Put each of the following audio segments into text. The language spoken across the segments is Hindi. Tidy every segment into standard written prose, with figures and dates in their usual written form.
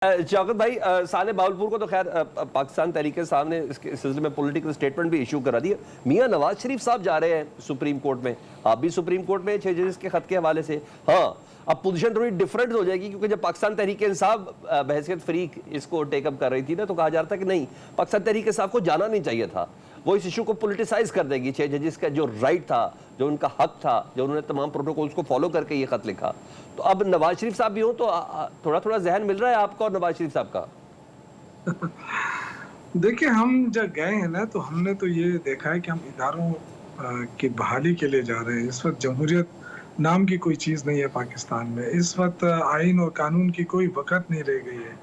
शौकत भाई, साले बावलपुर को तो खैर पाकिस्तान तहरीक सामने इसके सिलसिले में पॉलिटिकल स्टेटमेंट भी इशू करा दिया। मियां नवाज शरीफ साहब जा रहे हैं सुप्रीम कोर्ट में, आप भी सुप्रीम कोर्ट में 6 जजेस के खत के हवाले से। हाँ, अब पोजीशन थोड़ी डिफरेंट हो जाएगी क्योंकि जब पाकिस्तान तहरीक इंसाफ बहसियत फ्रीक इसको टेकअप कर रही थी ना, तो कहा जा रहा था कि नहीं, पाकिस्तान तहरीक इंसाफ को जाना नहीं चाहिए था, वो इस इशू को पॉलिटिसाइज कर देगी। 6 जजेस का जो राइट था, जो उनका हक था, जो उन्होंने तमाम प्रोटोकॉल्स को फॉलो करके ये खत लिखा, तो अब नवाज शरीफ साहब भी हो तो थोड़ा थोड़ा जहन मिल रहा है आपका और नवाज शरीफ साहब का। देखिए, हम जब गए हैं ना, तो हमने तो ये देखा है कि हम इदारों की बहाली के लिए जा रहे हैं। इस वक्त जमहूरियत नाम की कोई चीज़ नहीं है पाकिस्तान में। इस वक्त आइन और कानून की कोई वक़्त नहीं रह गई है,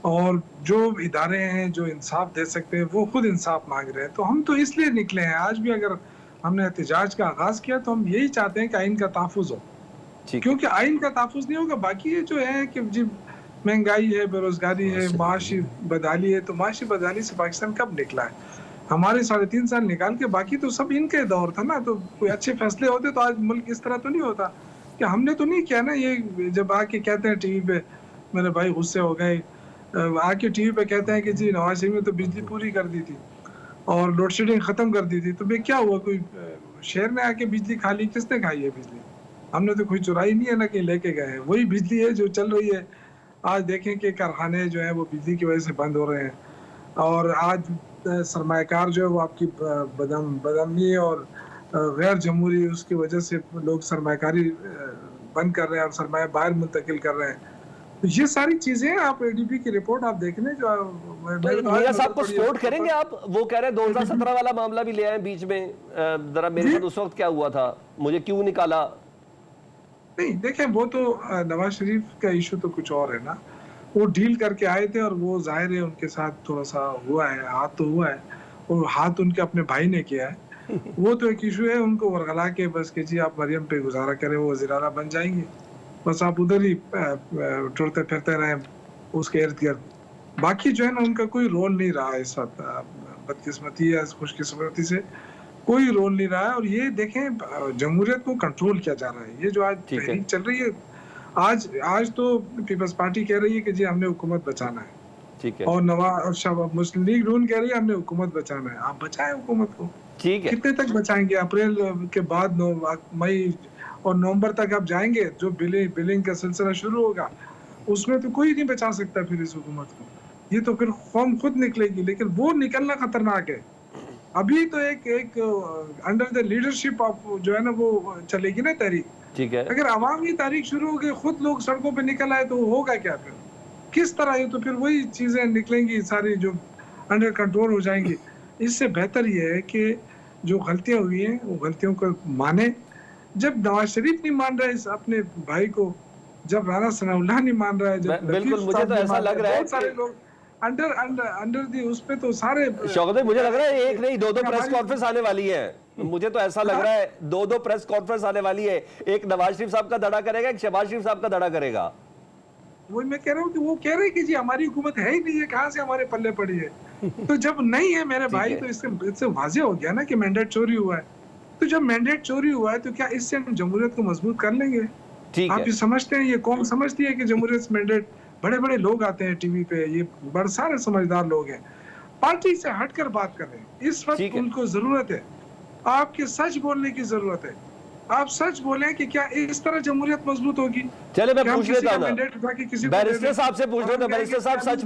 और जो इदारे हैं जो इंसाफ दे सकते हैं वो खुद इंसाफ मांग रहे हैं। तो हम तो इसलिए निकले हैं। आज भी अगर हमने एहतजाज का आगाज़ किया तो हम यही चाहते हैं कि आइन का तहफ़्फ़ुज़ हो, क्योंकि आइन का तहफ़्फ़ुज़ नहीं होगा, बाकी ये जो है कि जी महंगाई है, बेरोजगारी है, माशी बदहाली है, तो माशी बदहाली से पाकिस्तान कब निकला है? हमारे 3.5 साल निकाल के, बाकी तो सब इनके दौर था ना। तो कोई अच्छे फैसले होते तो आज मुल्क इस तरह तो नहीं होता। कि हमने तो नहीं किया ना। ये जब आके कहते हैं टीवी पे, मेरे भाई गुस्से हो गए, आके टीवी पे कहते हैं कि जी नवाज शरीफ ने तो बिजली पूरी कर दी थी और लोड शेडिंग खत्म कर दी थी। तो भाई क्या हुआ, कोई शेर ने आके बिजली खा ली? किसने खाई है बिजली? हमने तो कोई चुराई नहीं है ना, कि लेके गए हैं। वही बिजली है जो चल रही है। आज देखें कि कारखाने जो है वो बिजली की वजह से बंद हो रहे हैं, और आज सरमायाकार जो है वो आपकी बदअमनी और गैर जमहूरी उसकी वजह से लोग सरमायाकारी बंद कर रहे हैं और सरमाया बाहर मुंतकिल कर रहे हैं। तो ये सारी चीजें आप एडीबी की रिपोर्ट आप देख लें। जो मियां साहब को सपोर्ट करेंगे आप? वो कह रहे हैं 2017 वाला मामला भी ले आए बीच में, जरा मेरे साथ उस वक्त क्या हुआ था, मुझे क्यों निकाला? नहीं, देखें, वो तो नवाज शरीफ का इशू तो कुछ और है ना। वो डील करके आए थे, और वो जाहिर है उनके साथ थोड़ा सा हुआ है, हाथ तो हुआ है, और हाथ उनके अपने भाई ने किया है। वो तो एक इशू है, उनको वरगला के बस कि जी आप मरियम पे गुजारा करें, वो वज़ीर आला बन जाएंगे, बस आप उधर ही टुरते फिरते रहें उसके इर्द गिर्द। बाकी जो है ना, उनका कोई रोल नहीं रहा इस वक्त। बदकिस्मती या खुशकिस्मती से कोई रोल नहीं रहा है। और ये देखें, जमहूरियत को कंट्रोल किया जा रहा है। ये जो आज तहरीक चल रही है, आज तो पीपल्स पार्टी कह रही है कि जी हमने हुकूमत बचाना है, ठीक है, और मुस्लिम लीग नून कह रही है हमने हुकूमत बचाना है। आप बचाएं हुकूमत को, ठीक है। कितने तक बचाएंगे? अप्रैल के बाद मई और नवंबर तक आप जाएंगे, जो बिलिंग का सिलसिला शुरू होगा, उसमें तो कोई नहीं बचा सकता फिर इस हुकूमत को। ये तो फिर कौम खुद निकलेगी, लेकिन वो निकलना खतरनाक है। अभी तो एक अंडर द लीडरशिप ऑफ जो है ना वो चलेगी ना तहरीक, ठीक है। अगर अवामी तारीख शुरू हो गई, खुद लोग सड़कों पे निकल आए, तो होगा क्या फिर? किस तरह? ये तो फिर वही चीजें निकलेंगी सारी जो अंडर कंट्रोल हो जाएंगी। इससे बेहतर ये है कि जो गलतियां हुई हैं वो गलतियों को माने। जब नवाज शरीफ नहीं मान रहा है अपने भाई को, जब राना सनाउल्लाह नहीं मान रहा है, जब बिल्कुल, मुझे तो ऐसा लग रहा है सारे लोग अंडर दी उस पे तो सारे शौकत भाई, मुझे लग रहा है एक नहीं 2 प्रेस कॉन्फ्रेंस आने वाली है। मुझे तो ऐसा लग रहा है 2 प्रेस कॉन्फ्रेंस आने वाली है। एक नवाज शरीफ साहब का दड़ा करेगा, एक शहबाज शरीफ साहब का दड़ा करेगा। वही मैं कह रहा हूँ कि वो कह रहे हैं कि जी हमारी हुकूमत है ही नहीं है, कहाँ से हमारे पल्ले पड़ी है। तो जब नहीं है मेरे भाई, तो इससे वाज़ेह हो गया ना कि मैंडेट चोरी हुआ है। तो जब मैंडेट चोरी हुआ है, तो क्या इससे हम जमहूरियत को मजबूत कर लेंगे? आप ये समझते हैं, ये कौम समझती है कि जमहूरियत मैंडेट, बड़े बड़े लोग आते हैं टीवी पे, ये बड़े सारे समझदार लोग हैं, पार्टी से हटकर बात कर रहे हैं। इस वक्त उनको जरूरत है आपके सच बोलने की जरूरत है। आप सच बोलें कि क्या इस तरह जमहूरियत मजबूत होगी? चले मैं पूछ लेता हूं, बैरिस्टर साहब से पूछ रहा था। बैरिस्टर साहब, सच